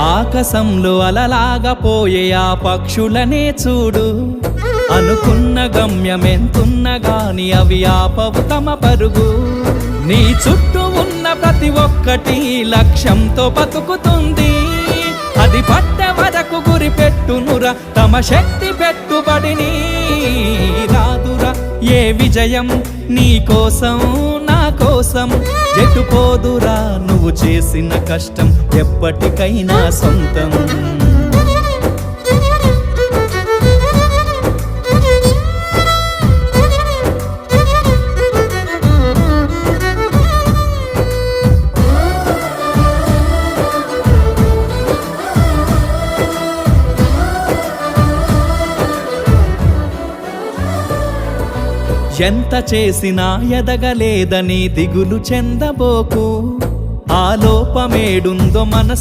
ఆకాశంలో అలలాగా పోయే ఆ పక్షులనే చూడు, అనుకున్న గమ్యమెంతున్న గాని అవి ఆపవు తమ పరుగు. నీ చుట్టూ ఉన్న ప్రతి ఒక్కటి లక్ష్యంతో బతుకుతుంది, అది పట్టే వరకు గురి పెట్టునురా తమ శక్తి పెట్టుబడిని. రాదురా ఏ విజయం నీ కోసం నా కోసం, ఎటుపోదురా నువ్వు చేసిన కష్టం ఎప్పటికైనా సొంతం. ఎంత చేసినా ఎదగలేదని దిగులు చెందబోకు, ఆ లోపమేడుందో మనసు